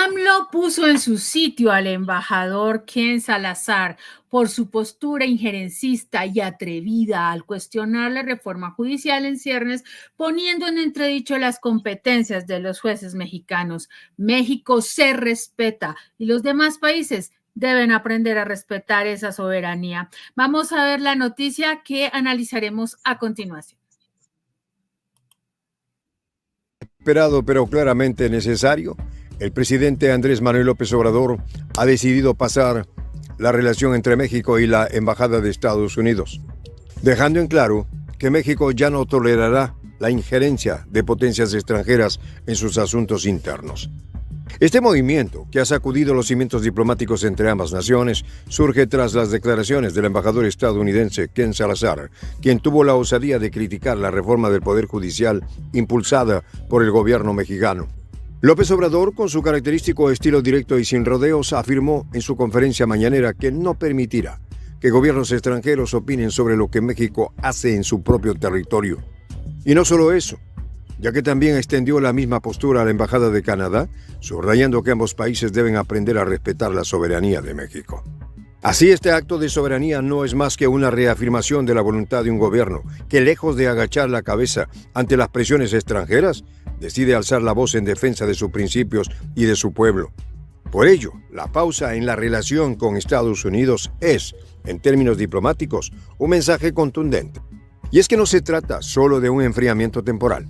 AMLO puso en su sitio al embajador Ken Salazar por su postura injerencista y atrevida al cuestionar la reforma judicial en ciernes, poniendo en entredicho las competencias de los jueces mexicanos. México se respeta y los demás países deben aprender a respetar esa soberanía. Vamos a ver la noticia que analizaremos a continuación. Esperado pero claramente necesario, el presidente Andrés Manuel López Obrador ha decidido pasar la relación entre México y la Embajada de Estados Unidos, dejando en claro que México ya no tolerará la injerencia de potencias extranjeras en sus asuntos internos. Este movimiento, que ha sacudido los cimientos diplomáticos entre ambas naciones, surge tras las declaraciones del embajador estadounidense Ken Salazar, quien tuvo la osadía de criticar la reforma del Poder Judicial impulsada por el gobierno mexicano. López Obrador, con su característico estilo directo y sin rodeos, afirmó en su conferencia mañanera que no permitirá que gobiernos extranjeros opinen sobre lo que México hace en su propio territorio. Y no solo eso, ya que también extendió la misma postura a la Embajada de Canadá, subrayando que ambos países deben aprender a respetar la soberanía de México. Así, este acto de soberanía no es más que una reafirmación de la voluntad de un gobierno que, lejos de agachar la cabeza ante las presiones extranjeras, decide alzar la voz en defensa de sus principios y de su pueblo. Por ello, la pausa en la relación con Estados Unidos es, en términos diplomáticos, un mensaje contundente. Y es que no se trata solo de un enfriamiento temporal,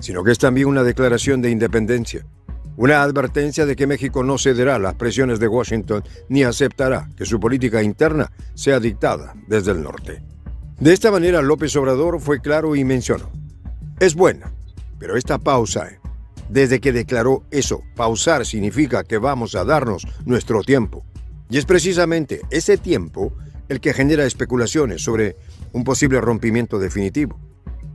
sino que es también una declaración de independencia, una advertencia de que México no cederá a las presiones de Washington ni aceptará que su política interna sea dictada desde el norte. De esta manera, López Obrador fue claro y mencionó: es buena, pero esta pausa, desde que declaró eso, pausar significa que vamos a darnos nuestro tiempo. Y es precisamente ese tiempo el que genera especulaciones sobre un posible rompimiento definitivo,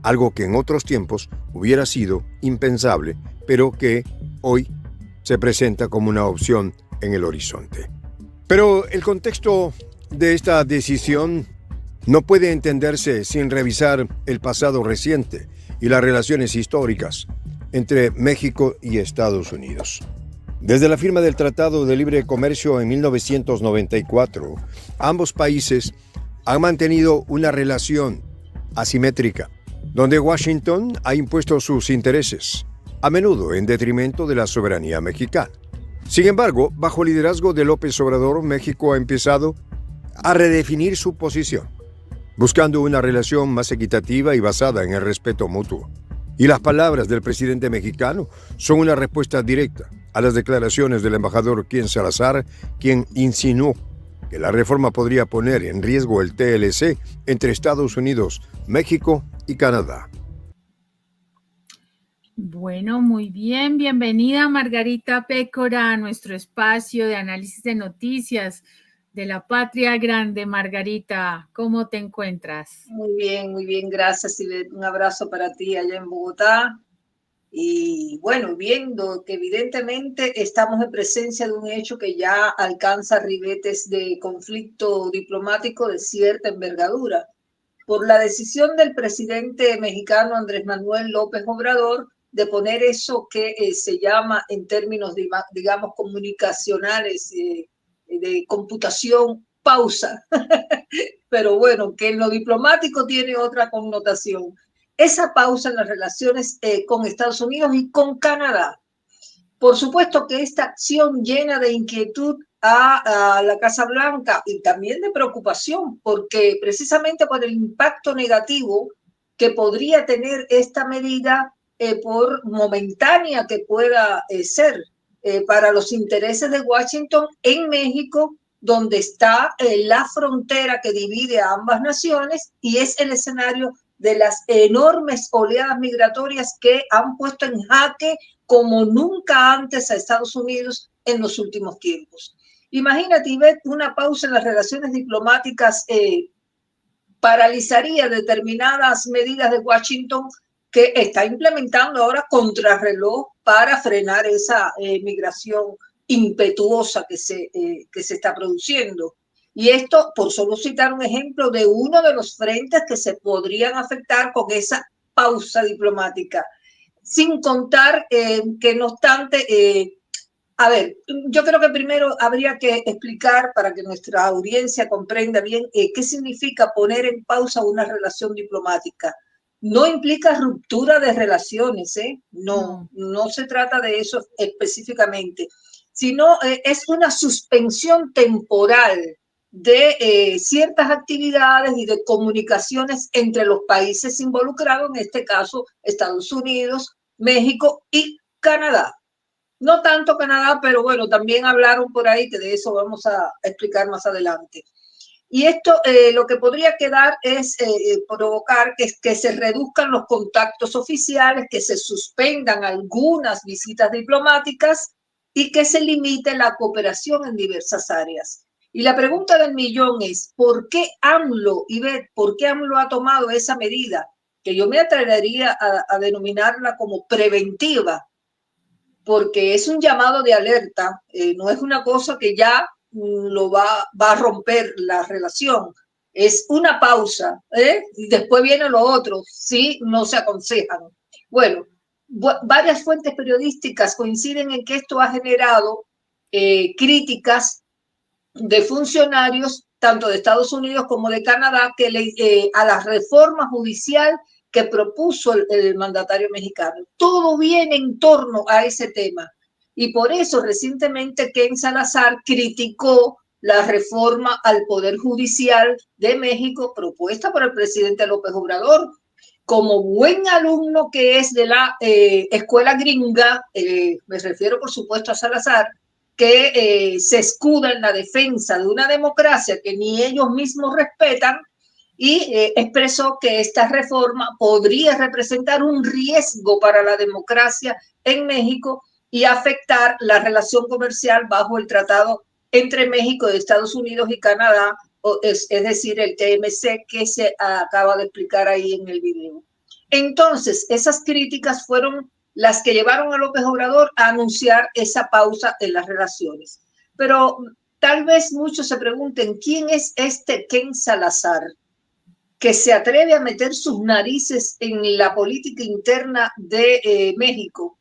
algo que en otros tiempos hubiera sido impensable, pero que hoy se presenta como una opción en el horizonte. Pero el contexto de esta decisión no puede entenderse sin revisar el pasado reciente y las relaciones históricas entre México y Estados Unidos. Desde la firma del Tratado de Libre Comercio en 1994, ambos países han mantenido una relación asimétrica, donde Washington ha impuesto sus intereses, a menudo en detrimento de la soberanía mexicana. Sin embargo, bajo el liderazgo de López Obrador, México ha empezado a redefinir su posición, buscando una relación más equitativa y basada en el respeto mutuo. Y las palabras del presidente mexicano son una respuesta directa a las declaraciones del embajador Ken Salazar, quien insinuó que la reforma podría poner en riesgo el TLC entre Estados Unidos, México y Canadá. Bueno, muy bien. Bienvenida Margarita Pécora a nuestro espacio de análisis de noticias de la Patria Grande. Margarita, ¿cómo te encuentras? Muy bien, gracias. Y un abrazo para ti allá en Bogotá. Y bueno, viendo que evidentemente estamos en presencia de un hecho que ya alcanza ribetes de conflicto diplomático de cierta envergadura, por la decisión del presidente mexicano Andrés Manuel López Obrador de poner eso que se llama en términos, digamos, comunicacionales, de computación, pausa. Pero bueno, que en lo diplomático tiene otra connotación. Esa pausa en las relaciones con Estados Unidos y con Canadá. Por supuesto que esta acción llena de inquietud a la Casa Blanca y también de preocupación, porque precisamente por el impacto negativo que podría tener esta medida, por momentánea que pueda ser, para los intereses de Washington en México, donde está la frontera que divide a ambas naciones y es el escenario de las enormes oleadas migratorias que han puesto en jaque como nunca antes a Estados Unidos en los últimos tiempos. Imagínate, Ivette, una pausa en las relaciones diplomáticas paralizaría determinadas medidas de Washington que está implementando ahora contrarreloj para frenar esa migración impetuosa que se está produciendo. Y esto, por solo citar un ejemplo de uno de los frentes que se podrían afectar con esa pausa diplomática. Sin contar que, no obstante, A ver, yo creo que primero habría que explicar para que nuestra audiencia comprenda bien qué significa poner en pausa una relación diplomática. No implica ruptura de relaciones, ¿eh? No, No. no se trata de eso específicamente, sino es una suspensión temporal de ciertas actividades y de comunicaciones entre los países involucrados, en este caso Estados Unidos, México y Canadá. No tanto Canadá, pero bueno, también hablaron por ahí, que de eso vamos a explicar más adelante. Y esto lo que podría quedar es provocar que se reduzcan los contactos oficiales, que se suspendan algunas visitas diplomáticas y que se limite la cooperación en diversas áreas. Y la pregunta del millón es, ¿por qué AMLO, Ivette, por qué AMLO ha tomado esa medida? Que yo me atrevería a denominarla como preventiva, porque es un llamado de alerta, no es una cosa que ya lo va a romper la relación, es una pausa, y después viene lo otro, si no se aconsejan. Bueno, varias fuentes periodísticas coinciden en que esto ha generado críticas de funcionarios, tanto de Estados Unidos como de Canadá, a la reforma judicial que propuso el mandatario mexicano. Todo viene en torno a ese tema. Y por eso recientemente Ken Salazar criticó la reforma al Poder Judicial de México propuesta por el presidente López Obrador. Como buen alumno que es de la escuela gringa, me refiero por supuesto a Salazar, que se escuda en la defensa de una democracia que ni ellos mismos respetan, y expresó que esta reforma podría representar un riesgo para la democracia en México y afectar la relación comercial bajo el tratado entre México, Estados Unidos y Canadá, es decir, el TMC que se acaba de explicar ahí en el video. Entonces, esas críticas fueron las que llevaron a López Obrador a anunciar esa pausa en las relaciones. Pero tal vez muchos se pregunten, ¿quién es este Ken Salazar que se atreve a meter sus narices en la política interna de México?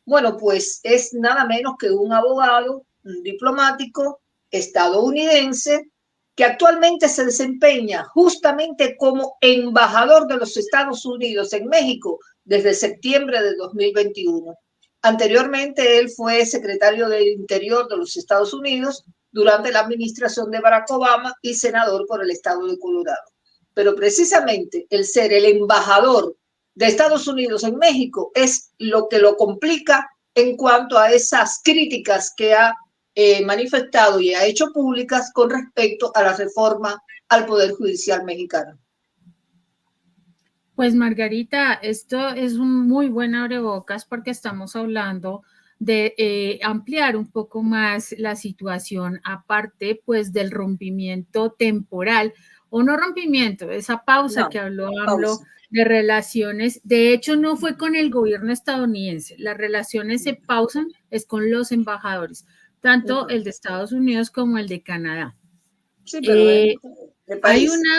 Bueno, pues es nada menos que un abogado, un diplomático estadounidense que actualmente se desempeña justamente como embajador de los Estados Unidos en México desde septiembre de 2021. Anteriormente, él fue secretario del Interior de los Estados Unidos durante la administración de Barack Obama y senador por el estado de Colorado. Pero precisamente el ser el embajador de Estados Unidos en México es lo que lo complica en cuanto a esas críticas que ha manifestado y ha hecho públicas con respecto a la reforma al Poder Judicial mexicano. Pues Margarita, esto es un muy buen abrebocas porque estamos hablando de ampliar un poco más la situación, aparte pues del rompimiento temporal, o no rompimiento, esa pausa No, que habló AMLO pausa. de relaciones. De hecho, no fue con el gobierno estadounidense, las relaciones se pausan, es con los embajadores, tanto el de Estados Unidos como el de Canadá. Sí, pero de Hay país. una,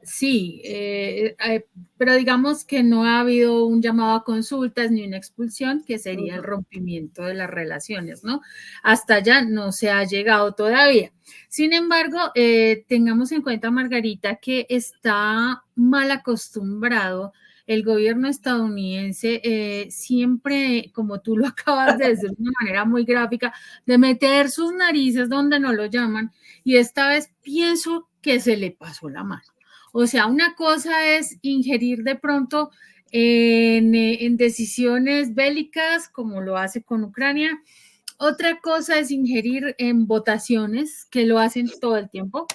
sí, pero digamos que no ha habido un llamado a consultas ni una expulsión, que sería el rompimiento de las relaciones, ¿no? Hasta allá no se ha llegado todavía. Sin embargo, tengamos en cuenta, Margarita, que está mal acostumbrado el gobierno estadounidense siempre, como tú lo acabas de decir de una manera muy gráfica, de meter sus narices donde no lo llaman, y esta vez pienso que se le pasó la mano. O sea, una cosa es ingerir de pronto en decisiones bélicas, como lo hace con Ucrania. Otra cosa es ingerir en votaciones, que lo hacen todo el tiempo.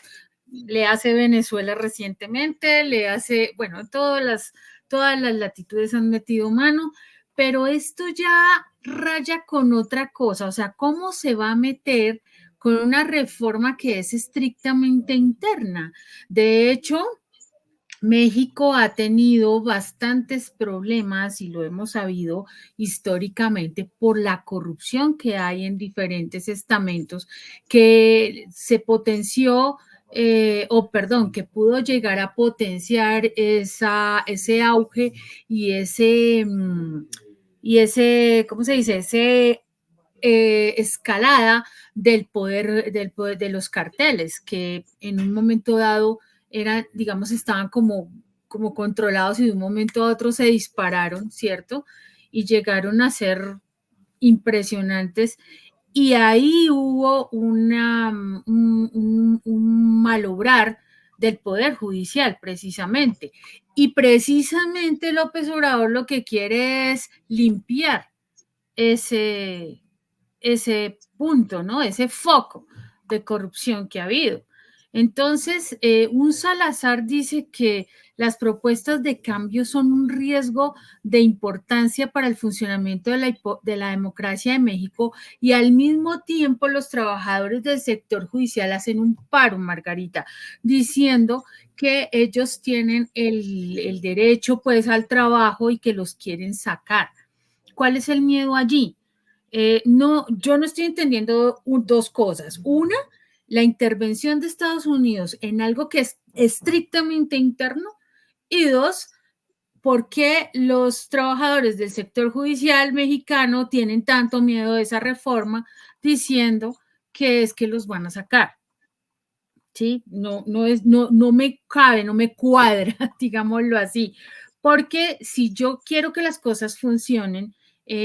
Le hace Venezuela recientemente, le hace, bueno, todas las latitudes han metido mano, pero esto ya raya con otra cosa. O sea, ¿cómo se va a meter con una reforma que es estrictamente interna? De hecho, México ha tenido bastantes problemas y lo hemos sabido históricamente por la corrupción que hay en diferentes estamentos, que se potenció, que pudo llegar a potenciar ese auge y ese, ¿cómo se dice? escalada del poder de los carteles, que en un momento dado eran, digamos, estaban como controlados y de un momento a otro se dispararon, ¿cierto? Y llegaron a ser impresionantes. Y ahí hubo un malobrar del Poder Judicial, precisamente. Y precisamente López Obrador lo que quiere es limpiar ese punto, ¿no? Ese foco de corrupción que ha habido. Entonces, un Salazar dice que las propuestas de cambio son un riesgo de importancia para el funcionamiento de la democracia de México y al mismo tiempo los trabajadores del sector judicial hacen un paro, Margarita, diciendo que ellos tienen el derecho pues al trabajo y que los quieren sacar. ¿Cuál es el miedo allí? No, yo no estoy entendiendo dos cosas. Una, la intervención de Estados Unidos en algo que es estrictamente interno. Y dos, ¿por qué los trabajadores del sector judicial mexicano tienen tanto miedo de esa reforma diciendo que es que los van a sacar? ¿Sí? No me cabe, no me cuadra, digámoslo así. Porque si yo quiero que las cosas funcionen,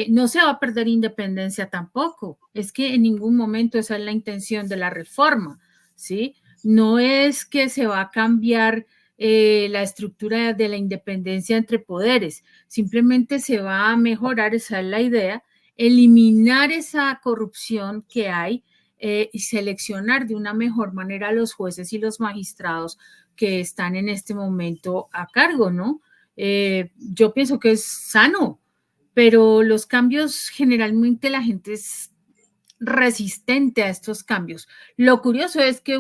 no se va a perder independencia tampoco. Es que en ningún momento esa es la intención de la reforma, ¿sí? No es que se va a cambiar la estructura de la independencia entre poderes, simplemente se va a mejorar, esa es la idea, eliminar esa corrupción que hay y seleccionar de una mejor manera a los jueces y los magistrados que están en este momento a cargo, ¿no? Yo pienso que es sano, pero los cambios, generalmente la gente es resistente a estos cambios. Lo curioso es que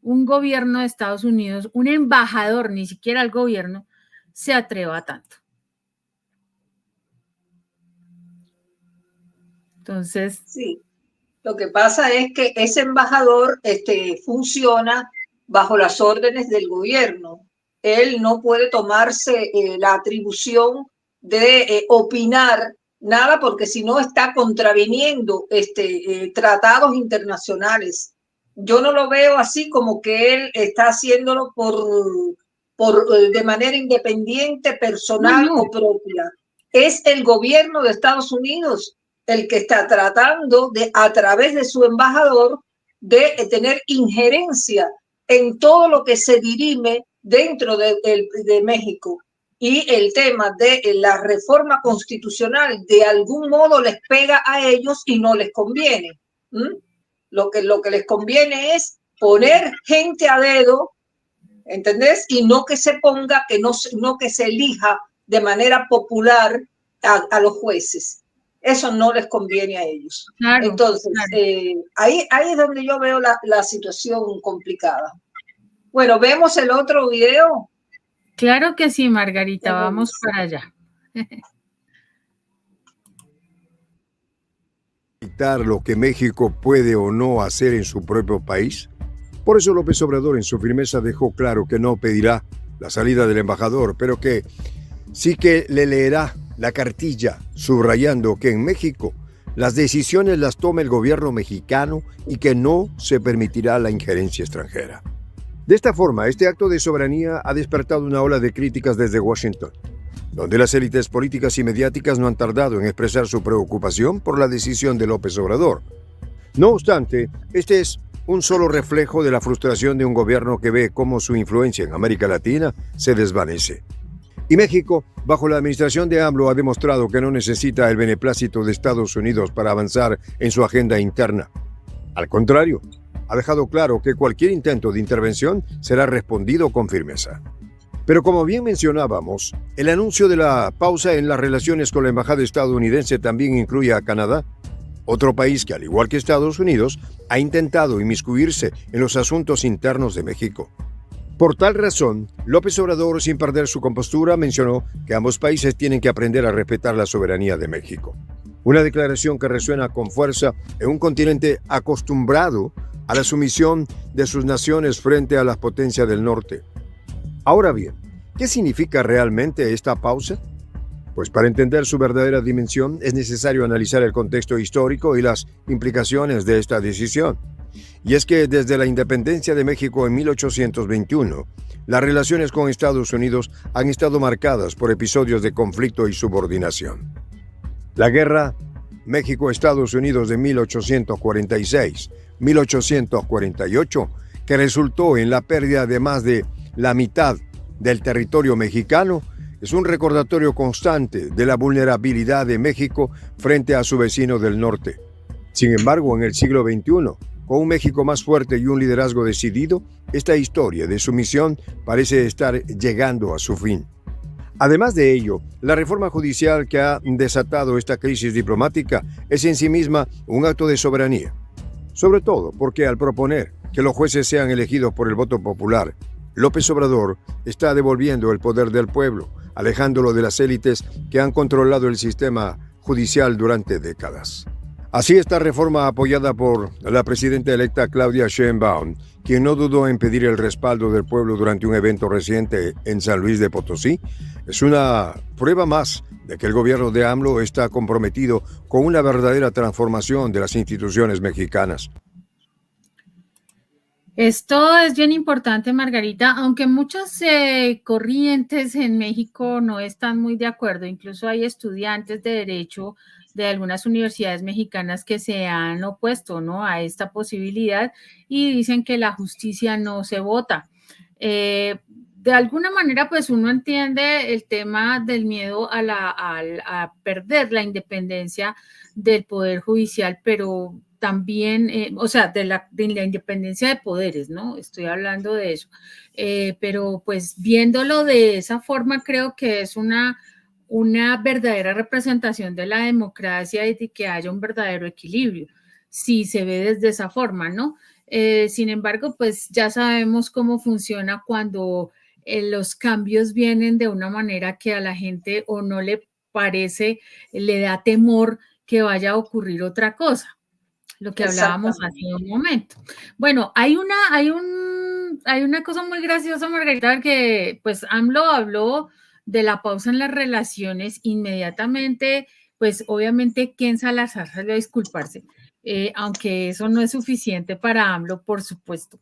un gobierno de Estados Unidos, un embajador, ni siquiera el gobierno, se atreva a tanto. Entonces... Sí, lo que pasa es que ese embajador funciona bajo las órdenes del gobierno. Él no puede tomarse la atribución de opinar nada, porque si no está contraviniendo tratados internacionales. Yo no lo veo así como que él está haciéndolo de manera independiente, personal o propia. Es el gobierno de Estados Unidos el que está tratando de, a través de su embajador, de tener injerencia en todo lo que se dirime dentro de México. Y el tema de la reforma constitucional de algún modo les pega a ellos y no les conviene. Lo que les conviene es poner gente a dedo, ¿entendés? Y no que se ponga, no que se elija de manera popular a los jueces. Eso no les conviene a ellos. Claro, entonces, claro. Ahí es donde yo veo la situación complicada. Bueno, ¿vemos el otro video? Claro que sí, Margarita, vamos para allá. Lo que México puede o no hacer en su propio país. Por eso López Obrador en su firmeza dejó claro que no pedirá la salida del embajador, pero que sí que le leerá la cartilla, subrayando que en México las decisiones las toma el gobierno mexicano y que no se permitirá la injerencia extranjera. De esta forma, este acto de soberanía ha despertado una ola de críticas desde Washington, donde las élites políticas y mediáticas no han tardado en expresar su preocupación por la decisión de López Obrador. No obstante, este es un solo reflejo de la frustración de un gobierno que ve cómo su influencia en América Latina se desvanece. Y México, bajo la administración de AMLO, ha demostrado que no necesita el beneplácito de Estados Unidos para avanzar en su agenda interna. Al contrario, ha dejado claro que cualquier intento de intervención será respondido con firmeza. Pero como bien mencionábamos, el anuncio de la pausa en las relaciones con la embajada estadounidense también incluye a Canadá, otro país que, al igual que Estados Unidos, ha intentado inmiscuirse en los asuntos internos de México. Por tal razón, López Obrador, sin perder su compostura, mencionó que ambos países tienen que aprender a respetar la soberanía de México. Una declaración que resuena con fuerza en un continente acostumbrado a la sumisión de sus naciones frente a las potencias del norte. Ahora bien, ¿qué significa realmente esta pausa? Pues para entender su verdadera dimensión es necesario analizar el contexto histórico y las implicaciones de esta decisión. Y es que desde la independencia de México en 1821, las relaciones con Estados Unidos han estado marcadas por episodios de conflicto y subordinación. La guerra México-Estados Unidos de 1846-1848, que resultó en la pérdida de más de la mitad del territorio mexicano, es un recordatorio constante de la vulnerabilidad de México frente a su vecino del norte. Sin embargo, en el siglo XXI, con un México más fuerte y un liderazgo decidido, esta historia de sumisión parece estar llegando a su fin. Además de ello, la reforma judicial que ha desatado esta crisis diplomática es en sí misma un acto de soberanía. Sobre todo porque al proponer que los jueces sean elegidos por el voto popular, López Obrador está devolviendo el poder del pueblo, alejándolo de las élites que han controlado el sistema judicial durante décadas. Así, esta reforma apoyada por la presidenta electa Claudia Sheinbaum, quien no dudó en pedir el respaldo del pueblo durante un evento reciente en San Luis de Potosí, es una prueba más de que el gobierno de AMLO está comprometido con una verdadera transformación de las instituciones mexicanas. Esto es bien importante, Margarita, aunque muchas corrientes en México no están muy de acuerdo, incluso hay estudiantes de derecho de algunas universidades mexicanas que se han opuesto, ¿no?, a esta posibilidad y dicen que la justicia no se vota. De alguna manera, pues uno entiende el tema del miedo a perder la independencia del Poder Judicial, pero también, o sea, de la independencia de poderes, ¿no? Estoy hablando de eso. Pero pues viéndolo de esa forma, creo que es una verdadera representación de la democracia y de que haya un verdadero equilibrio, si se ve desde esa forma, ¿no? Sin embargo, pues ya sabemos cómo funciona cuando los cambios vienen de una manera que a la gente o no le parece, le da temor que vaya a ocurrir otra cosa, lo que hablábamos hace un momento. Bueno, hay una cosa muy graciosa, Margarita, que pues AMLO habló de la pausa en las relaciones inmediatamente, pues obviamente Ken Salazar salió a disculparse, aunque eso no es suficiente para AMLO, por supuesto.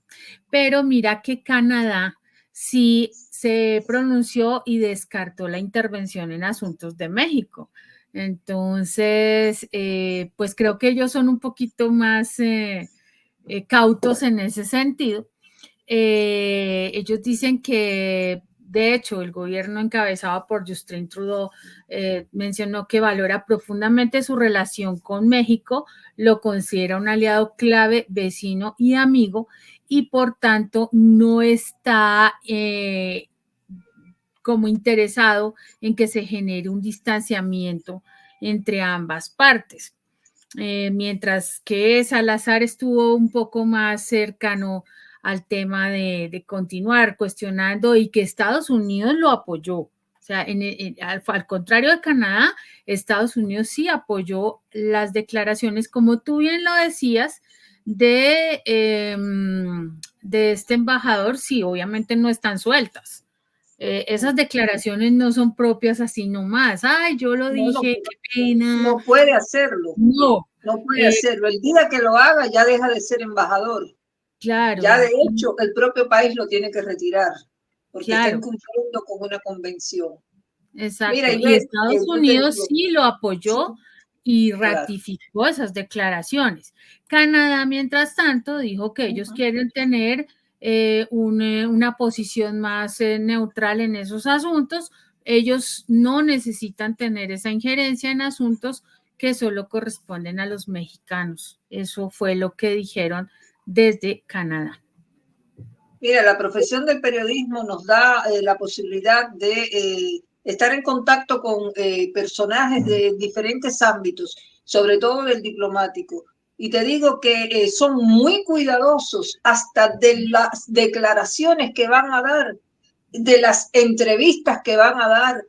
Pero mira que Canadá sí se pronunció y descartó la intervención en asuntos de México. Entonces, pues creo que ellos son un poquito más cautos en ese sentido. Ellos dicen que, de hecho, el gobierno encabezado por Justin Trudeau mencionó que valora profundamente su relación con México, lo considera un aliado clave, vecino y amigo, y por tanto no está como interesado en que se genere un distanciamiento entre ambas partes. Mientras que Salazar estuvo un poco más cercano al tema de continuar cuestionando y que Estados Unidos lo apoyó. O sea, al contrario de Canadá, Estados Unidos sí apoyó las declaraciones, como tú bien lo decías, de este embajador. Sí, obviamente no están sueltas. Esas declaraciones no son propias así nomás. Ay, yo lo dije, qué pena. No puede hacerlo. No puede hacerlo. El día que lo haga ya deja de ser embajador. Claro. Ya de hecho el propio país lo tiene que retirar porque está incumpliendo con una convención. Exacto. Mira, y Estados Unidos sí lo apoyó y ratificó esas declaraciones. Canadá, mientras tanto, dijo que ellos quieren tener una posición más neutral en esos asuntos. Ellos no necesitan tener esa injerencia en asuntos que solo corresponden a los mexicanos. Eso fue lo que dijeron desde Canadá. Mira, la profesión del periodismo nos da la posibilidad de estar en contacto con personajes de diferentes ámbitos, sobre todo del diplomático. Y te digo que son muy cuidadosos hasta de las declaraciones que van a dar, de las entrevistas que van a dar,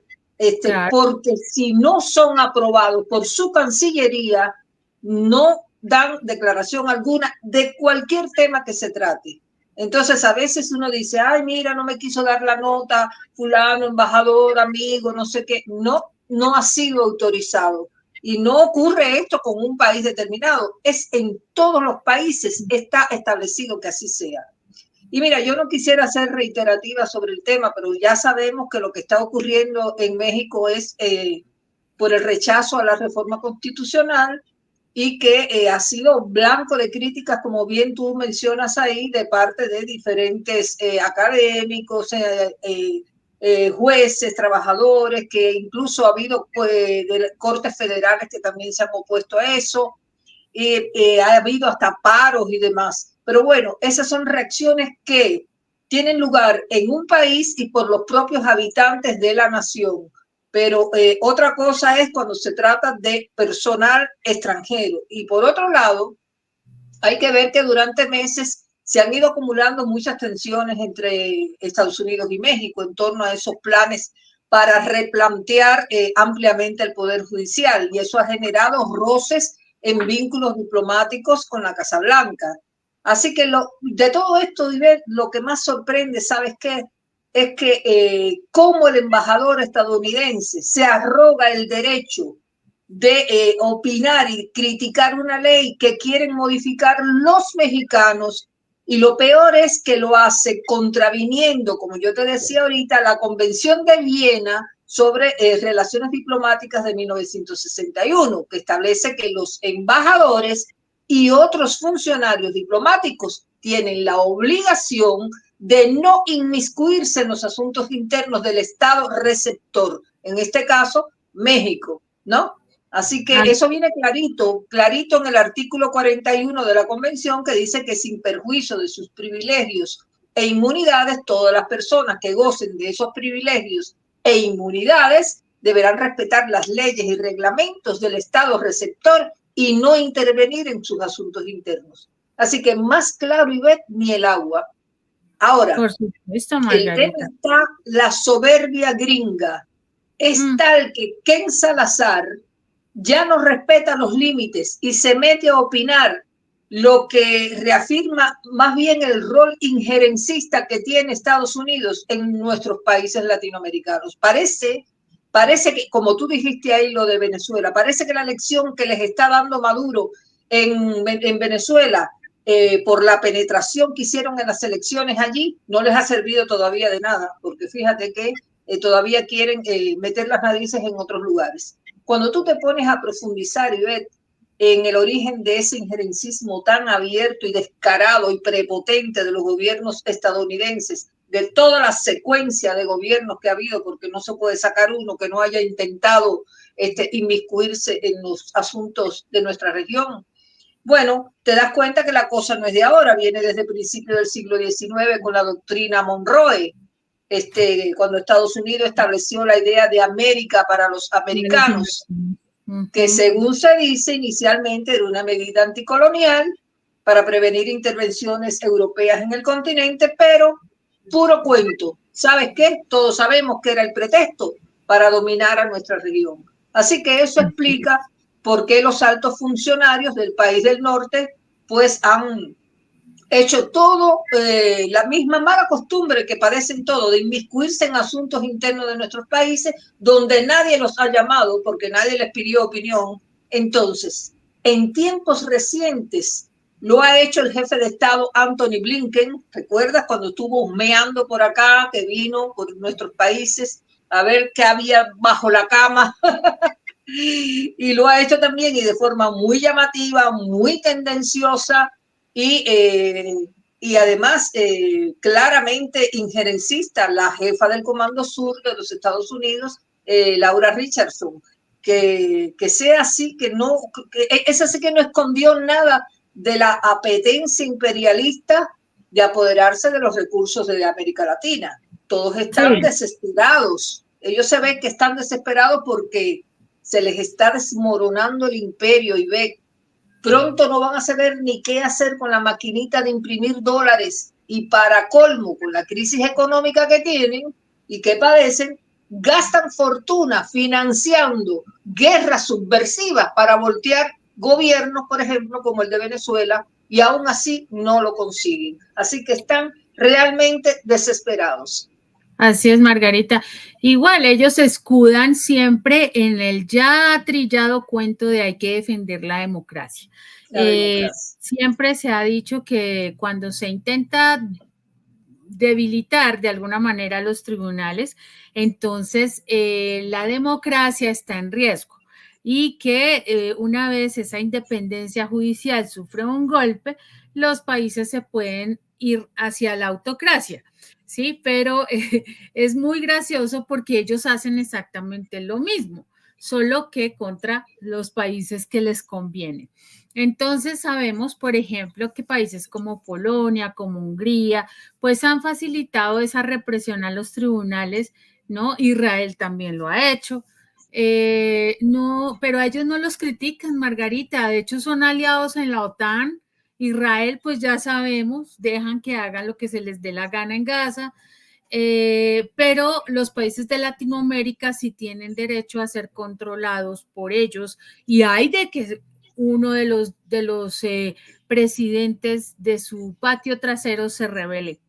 porque si no son aprobados por su Cancillería, no dan declaración alguna de cualquier tema que se trate. Entonces, a veces uno dice, ay, mira, no me quiso dar la nota, fulano, embajador, amigo, no sé qué. No, no ha sido autorizado. Y no ocurre esto con un país determinado, es en todos los países, está establecido que así sea. Y mira, yo no quisiera ser reiterativa sobre el tema, pero ya sabemos que lo que está ocurriendo en México es por el rechazo a la reforma constitucional y que ha sido blanco de críticas, como bien tú mencionas ahí, de parte de diferentes académicos, jueces, trabajadores, que incluso ha habido de cortes federales que también se han opuesto a eso, ha habido hasta paros y demás. Pero bueno, esas son reacciones que tienen lugar en un país y por los propios habitantes de la nación. Pero otra cosa es cuando se trata de personal extranjero. Y por otro lado, hay que ver que durante meses se han ido acumulando muchas tensiones entre Estados Unidos y México en torno a esos planes para replantear ampliamente el Poder Judicial. Y eso ha generado roces en vínculos diplomáticos con la Casa Blanca. Así que de todo esto, lo que más sorprende, ¿sabes qué? Es que cómo el embajador estadounidense se arroga el derecho de opinar y criticar una ley que quieren modificar los mexicanos, y lo peor es que lo hace contraviniendo, como yo te decía ahorita, la Convención de Viena sobre relaciones diplomáticas de 1961, que establece que los embajadores y otros funcionarios diplomáticos tienen la obligación de no inmiscuirse en los asuntos internos del Estado receptor, en este caso, México, ¿no? Así que eso viene clarito, clarito en el artículo 41 de la Convención, que dice que sin perjuicio de sus privilegios e inmunidades, todas las personas que gocen de esos privilegios e inmunidades deberán respetar las leyes y reglamentos del Estado receptor y no intervenir en sus asuntos internos. Así que más claro, Ivette, ni el agua. Ahora, por supuesto, el tema está la soberbia gringa. Es tal que Ken Salazar ya no respeta los límites y se mete a opinar, lo que reafirma más bien el rol injerencista que tiene Estados Unidos en nuestros países latinoamericanos. Parece que, como tú dijiste ahí lo de Venezuela, parece que la lección que les está dando Maduro en Venezuela por la penetración que hicieron en las elecciones allí no les ha servido todavía de nada, porque fíjate que todavía quieren meter las narices en otros lugares. Cuando tú te pones a profundizar y ver en el origen de ese injerencismo tan abierto y descarado y prepotente de los gobiernos estadounidenses, de toda la secuencia de gobiernos que ha habido, porque no se puede sacar uno que no haya intentado inmiscuirse en los asuntos de nuestra región, bueno, te das cuenta que la cosa no es de ahora, viene desde el principio del siglo XIX con la doctrina Monroe, cuando Estados Unidos estableció la idea de América para los americanos, que según se dice inicialmente era una medida anticolonial para prevenir intervenciones europeas en el continente, pero puro cuento. ¿Sabes qué? Todos sabemos que era el pretexto para dominar a nuestra región. Así que eso explica por qué los altos funcionarios del país del norte pues han hecho todo, la misma mala costumbre que padecen todos, de inmiscuirse en asuntos internos de nuestros países donde nadie los ha llamado porque nadie les pidió opinión. Entonces, en tiempos recientes lo ha hecho el jefe de Estado Anthony Blinken. ¿Recuerdas cuando estuvo humeando por acá, que vino por nuestros países a ver qué había bajo la cama? Y lo ha hecho también y de forma muy llamativa, muy tendenciosa y además claramente injerencista, la jefa del Comando Sur de los Estados Unidos, Laura Richardson, que sea así, esa sí que no escondió nada de la apetencia imperialista de apoderarse de los recursos de América Latina. Todos están desesperados. Ellos se ven que están desesperados porque se les está desmoronando el imperio y ve, pronto no van a saber ni qué hacer con la maquinita de imprimir dólares y para colmo, con la crisis económica que tienen y que padecen, gastan fortuna financiando guerras subversivas para voltear gobiernos, por ejemplo, como el de Venezuela, y aún así no lo consiguen. Así que están realmente desesperados. Así es, Margarita. Igual, ellos se escudan siempre en el ya trillado cuento de hay que defender la democracia. La democracia. Siempre se ha dicho que cuando se intenta debilitar de alguna manera los tribunales, entonces la democracia está en riesgo y que una vez esa independencia judicial sufre un golpe, los países se pueden ir hacia la autocracia. Sí, pero es muy gracioso porque ellos hacen exactamente lo mismo, solo que contra los países que les conviene. Entonces sabemos, por ejemplo, que países como Polonia, como Hungría, pues han facilitado esa represión a los tribunales, ¿no? Israel también lo ha hecho. No, pero a ellos no los critican, Margarita. De hecho, son aliados en la OTAN. Israel, pues ya sabemos, dejan que hagan lo que se les dé la gana en Gaza, pero los países de Latinoamérica sí tienen derecho a ser controlados por ellos y hay de que uno de los presidentes de su patio trasero se rebele.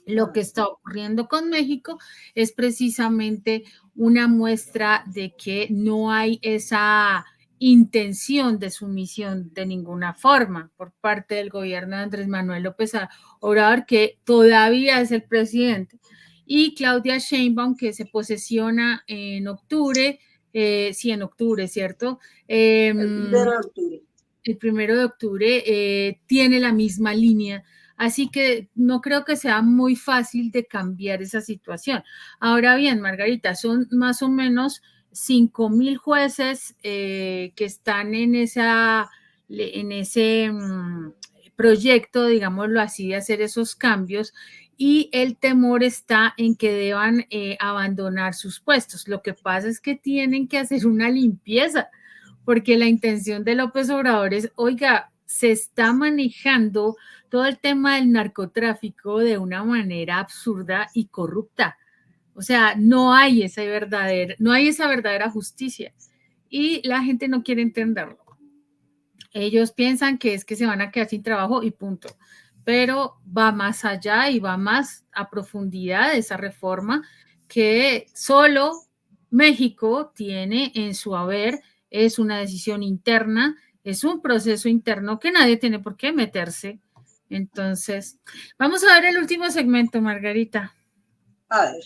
Lo que está ocurriendo con México es precisamente una muestra de que no hay esa intención de sumisión de ninguna forma por parte del gobierno de Andrés Manuel López Obrador, que todavía es el presidente, y Claudia Sheinbaum, que se posesiona en octubre, sí, en octubre, ¿cierto? El 1 de octubre. El 1 de octubre tiene la misma línea. Así que no creo que sea muy fácil de cambiar esa situación. Ahora bien, Margarita, son más o menos 5,000 jueces que están en ese proyecto, digámoslo así, de hacer esos cambios y el temor está en que deban abandonar sus puestos. Lo que pasa es que tienen que hacer una limpieza porque la intención de López Obrador es, oiga, se está manejando todo el tema del narcotráfico de una manera absurda y corrupta. O sea, no hay esa verdadera justicia y la gente no quiere entenderlo. Ellos piensan que es que se van a quedar sin trabajo y punto. Pero va más allá y va más a profundidad de esa reforma que solo México tiene en su haber. Es una decisión interna, es un proceso interno que nadie tiene por qué meterse. Entonces, vamos a ver el último segmento, Margarita. A ver.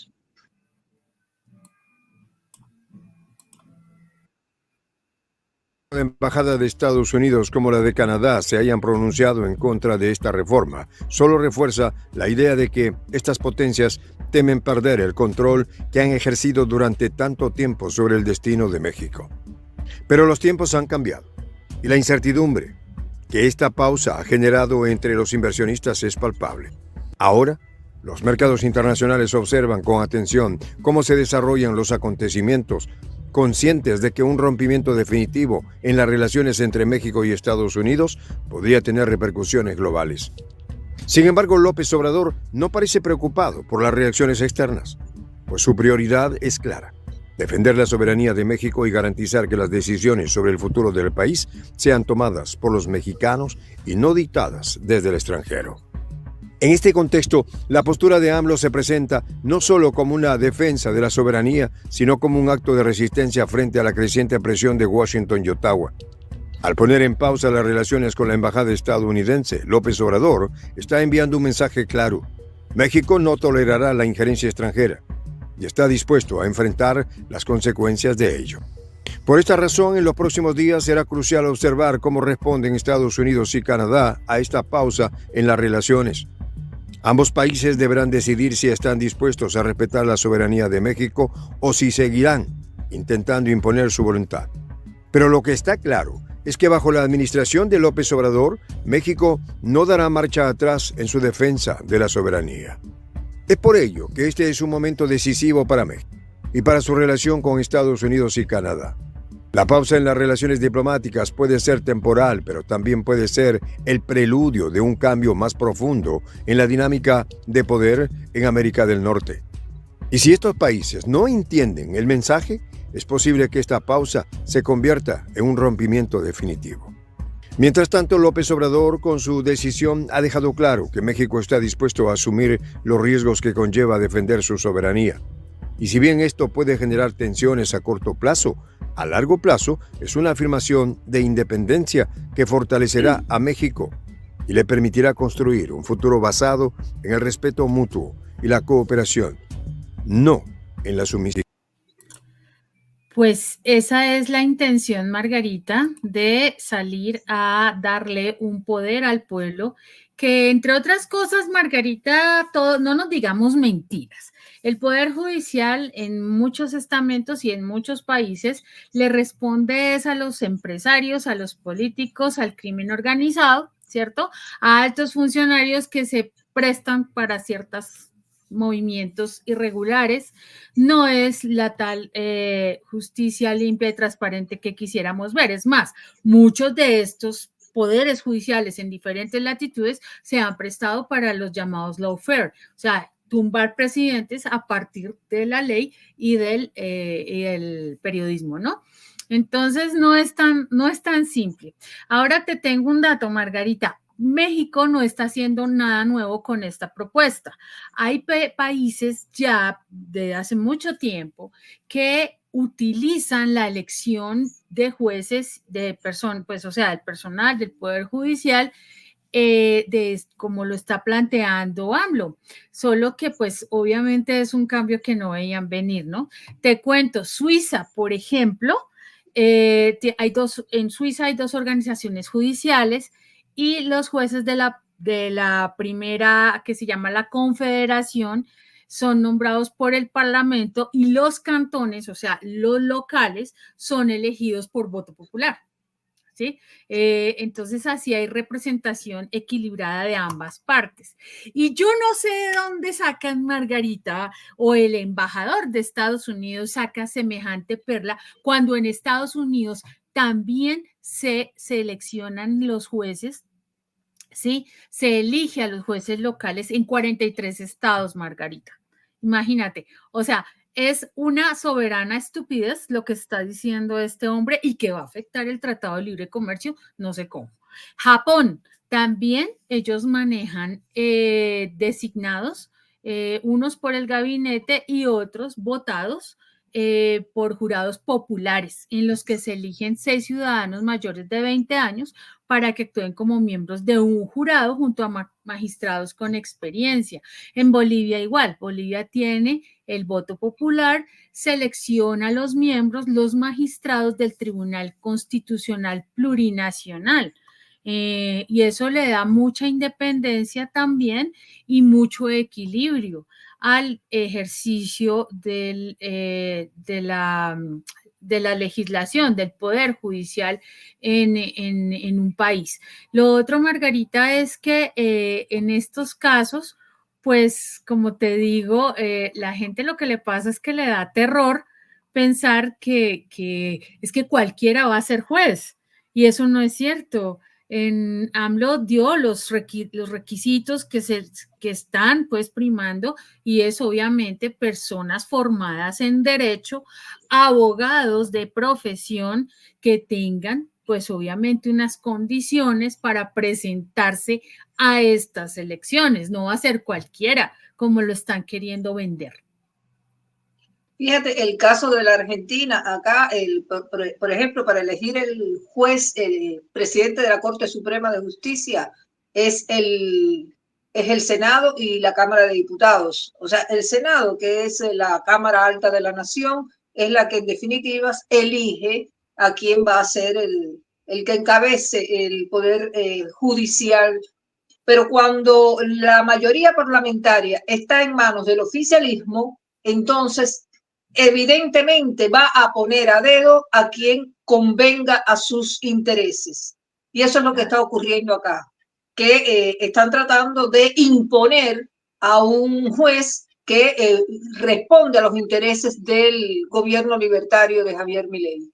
La Embajada de Estados Unidos como la de Canadá se hayan pronunciado en contra de esta reforma solo refuerza la idea de que estas potencias temen perder el control que han ejercido durante tanto tiempo sobre el destino de México. Pero los tiempos han cambiado y la incertidumbre que esta pausa ha generado entre los inversionistas es palpable. Ahora, los mercados internacionales observan con atención cómo se desarrollan los acontecimientos, conscientes de que un rompimiento definitivo en las relaciones entre México y Estados Unidos podría tener repercusiones globales. Sin embargo, López Obrador no parece preocupado por las reacciones externas, pues su prioridad es clara: defender la soberanía de México y garantizar que las decisiones sobre el futuro del país sean tomadas por los mexicanos y no dictadas desde el extranjero. En este contexto, la postura de AMLO se presenta no solo como una defensa de la soberanía, sino como un acto de resistencia frente a la creciente presión de Washington y Ottawa. Al poner en pausa las relaciones con la embajada estadounidense, López Obrador está enviando un mensaje claro: México no tolerará la injerencia extranjera y está dispuesto a enfrentar las consecuencias de ello. Por esta razón, en los próximos días será crucial observar cómo responden Estados Unidos y Canadá a esta pausa en las relaciones. Ambos países deberán decidir si están dispuestos a respetar la soberanía de México o si seguirán intentando imponer su voluntad. Pero lo que está claro es que bajo la administración de López Obrador, México no dará marcha atrás en su defensa de la soberanía. Es por ello que este es un momento decisivo para México y para su relación con Estados Unidos y Canadá. La pausa en las relaciones diplomáticas puede ser temporal, pero también puede ser el preludio de un cambio más profundo en la dinámica de poder en América del Norte. Y si estos países no entienden el mensaje, es posible que esta pausa se convierta en un rompimiento definitivo. Mientras tanto, López Obrador, con su decisión, ha dejado claro que México está dispuesto a asumir los riesgos que conlleva defender su soberanía. Y si bien esto puede generar tensiones a corto plazo, a largo plazo es una afirmación de independencia que fortalecerá a México y le permitirá construir un futuro basado en el respeto mutuo y la cooperación, no en la sumisión. Pues esa es la intención, Margarita, de salir a darle un poder al pueblo, que entre otras cosas, Margarita, no nos digamos mentiras. El Poder Judicial en muchos estamentos y en muchos países le responde es a los empresarios, a los políticos, al crimen organizado, ¿cierto? A altos funcionarios que se prestan para ciertas movimientos irregulares, no es la tal justicia limpia y transparente que quisiéramos ver. Es más, muchos de estos poderes judiciales en diferentes latitudes se han prestado para los llamados lawfare, o sea, tumbar presidentes a partir de la ley y del periodismo, ¿no? Entonces no es tan simple. Ahora te tengo un dato, Margarita. México no está haciendo nada nuevo con esta propuesta. Hay países ya de hace mucho tiempo que utilizan la elección de jueces, de personas, pues, o sea, del personal del Poder Judicial, como lo está planteando AMLO, solo que pues obviamente es un cambio que no veían venir, ¿no? Te cuento, Suiza, por ejemplo, en Suiza hay dos organizaciones judiciales y los jueces de la primera, que se llama la Confederación, son nombrados por el Parlamento y los cantones, o sea, los locales, son elegidos por voto popular. ¿Sí? Entonces así hay representación equilibrada de ambas partes. Y yo no sé de dónde sacan Margarita o el embajador de Estados Unidos saca semejante perla cuando en Estados Unidos también se seleccionan los jueces. ¿Sí? Se elige a los jueces locales en 43 estados, Margarita. Imagínate, o sea, es una soberana estupidez lo que está diciendo este hombre y que va a afectar el Tratado de Libre Comercio, no sé cómo. Japón, también ellos manejan designados, unos por el gabinete y otros votados por jurados populares, en los que se eligen 6 ciudadanos mayores de 20 años para que actúen como miembros de un jurado junto a magistrados con experiencia. En Bolivia igual, Bolivia tiene el voto popular, selecciona a los miembros, los magistrados del Tribunal Constitucional Plurinacional. Y eso le da mucha independencia también y mucho equilibrio al ejercicio de la legislación, del poder judicial en un país. Lo otro, Margarita, es que en estos casos, pues como te digo, la gente lo que le pasa es que le da terror pensar que es que cualquiera va a ser juez y eso no es cierto. En AMLO dio los requisitos que están pues primando y es obviamente personas formadas en derecho, abogados de profesión que tengan pues obviamente unas condiciones para presentarse a estas elecciones. No va a ser cualquiera como lo están queriendo vender. Fíjate, el caso de la Argentina, acá, por ejemplo, para elegir el juez, el presidente de la Corte Suprema de Justicia, es el Senado y la Cámara de Diputados. O sea, el Senado, que es la Cámara Alta de la Nación, es la que en definitiva elige a quién va a ser el que encabece el poder judicial. Pero cuando la mayoría parlamentaria está en manos del oficialismo, entonces evidentemente va a poner a dedo a quien convenga a sus intereses. Y eso es lo que está ocurriendo acá, que están tratando de imponer a un juez que responde a los intereses del gobierno libertario de Javier Milei.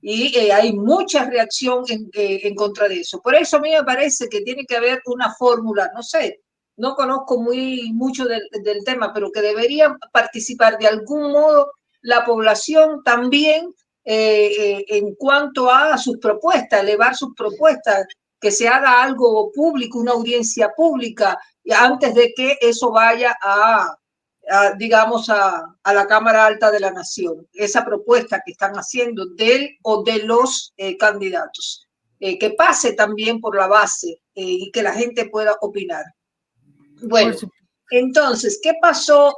Y hay mucha reacción en contra de eso. Por eso a mí me parece que tiene que haber una fórmula, no sé, no conozco mucho del tema, pero que debería participar de algún modo la población también en cuanto a sus propuestas, elevar sus propuestas. que se haga algo público, una audiencia pública, antes de que eso vaya digamos, a la Cámara Alta de la Nación, esa propuesta que están haciendo de él o de los candidatos, que pase también por la base y que la gente pueda opinar. Bueno, entonces, ¿qué pasó?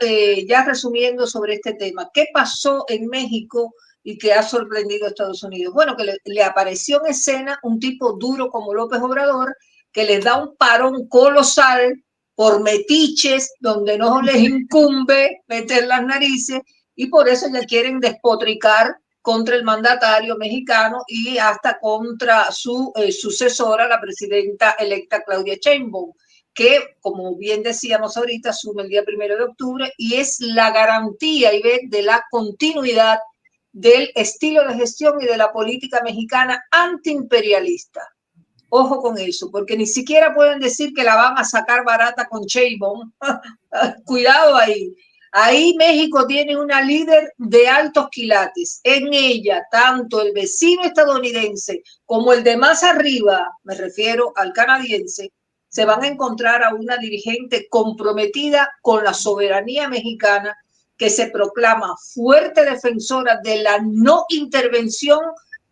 Ya resumiendo sobre este tema, ¿qué pasó en México y que ha sorprendido a Estados Unidos? Bueno, que le apareció en escena un tipo duro como López Obrador, que les da un parón colosal por metiches, donde no les incumbe meter las narices, y por eso ya quieren despotricar contra el mandatario mexicano y hasta contra su sucesora, la presidenta electa Claudia Sheinbaum, que, como bien decíamos ahorita, asume el día 1 de octubre y es la garantía, Ivette, de la continuidad del estilo de gestión y de la política mexicana antiimperialista. Ojo con eso, porque ni siquiera pueden decir que la van a sacar barata con Sheinbaum. Cuidado ahí. Ahí México tiene una líder de altos quilates. En ella, tanto el vecino estadounidense como el de más arriba, me refiero al canadiense, se van a encontrar a una dirigente comprometida con la soberanía mexicana, que se proclama fuerte defensora de la no intervención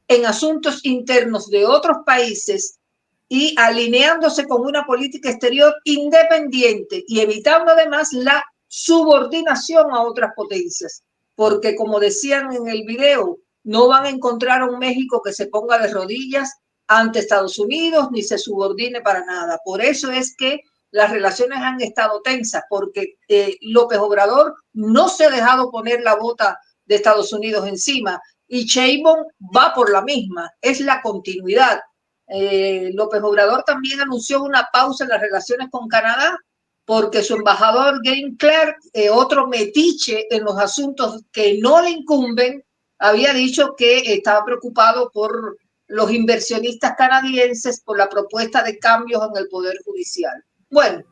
en asuntos internos de otros países y alineándose con una política exterior independiente y evitando además la subordinación a otras potencias. Porque, como decían en el video, no van a encontrar a un México que se ponga de rodillas ante Estados Unidos ni se subordine para nada. Por eso es que las relaciones han estado tensas, porque López Obrador no se ha dejado poner la bota de Estados Unidos encima y Sheinbaum va por la misma, es la continuidad. López Obrador también anunció una pausa en las relaciones con Canadá porque su embajador Glenn Clark, otro metiche en los asuntos que no le incumben, había dicho que estaba preocupado por los inversionistas canadienses por la propuesta de cambios en el Poder Judicial. Bueno,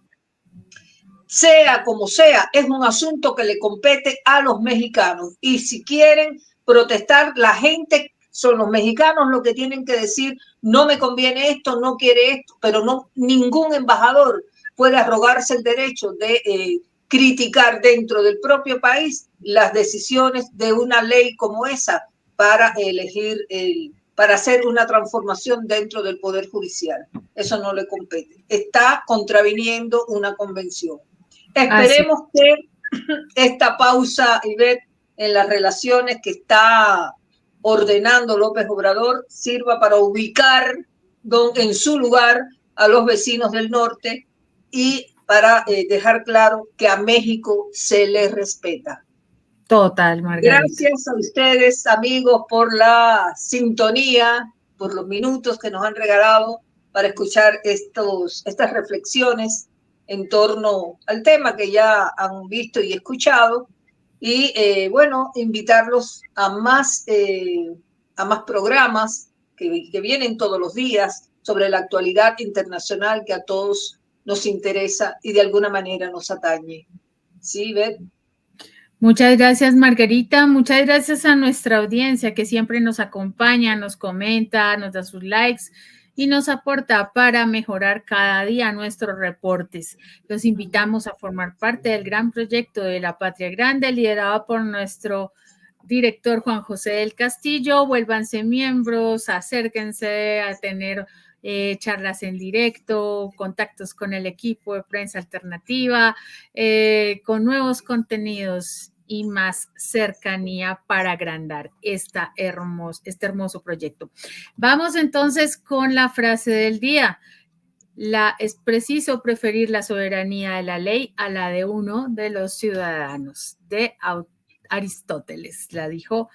sea como sea, es un asunto que le compete a los mexicanos y si quieren protestar, la gente, son los mexicanos los que tienen que decir no me conviene esto, no quiere esto, pero no, ningún embajador puede arrogarse el derecho de criticar dentro del propio país las decisiones de una ley como esa para elegir para hacer una transformación dentro del Poder Judicial. Eso no le compete. Está contraviniendo una convención. Esperemos que esta pausa, Ivette, en las relaciones que está ordenando López Obrador sirva para ubicar en su lugar a los vecinos del norte y para dejar claro que a México se le respeta. Total, Margarita. Gracias a ustedes, amigos, por la sintonía, por los minutos que nos han regalado para escuchar estas reflexiones en torno al tema que ya han visto y escuchado. Y bueno, invitarlos a más programas que vienen todos los días sobre la actualidad internacional que a todos nos interesa y de alguna manera nos atañe. ¿Sí, Beth? Muchas gracias, Margarita. Muchas gracias a nuestra audiencia que siempre nos acompaña, nos comenta, nos da sus likes y nos aporta para mejorar cada día nuestros reportes. Los invitamos a formar parte del gran proyecto de La Patria Grande, liderado por nuestro director Juan José del Castillo. Vuélvanse miembros, acérquense a tener charlas en directo, contactos con el equipo de prensa alternativa, con nuevos contenidos y más cercanía para agrandar este hermoso proyecto. Vamos entonces con la frase del día. Es preciso preferir la soberanía de la ley a la de uno de los ciudadanos, de Aristóteles, la dijo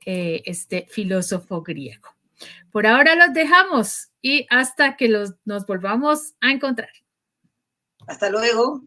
este filósofo griego. Por ahora los dejamos y hasta que nos volvamos a encontrar. Hasta luego.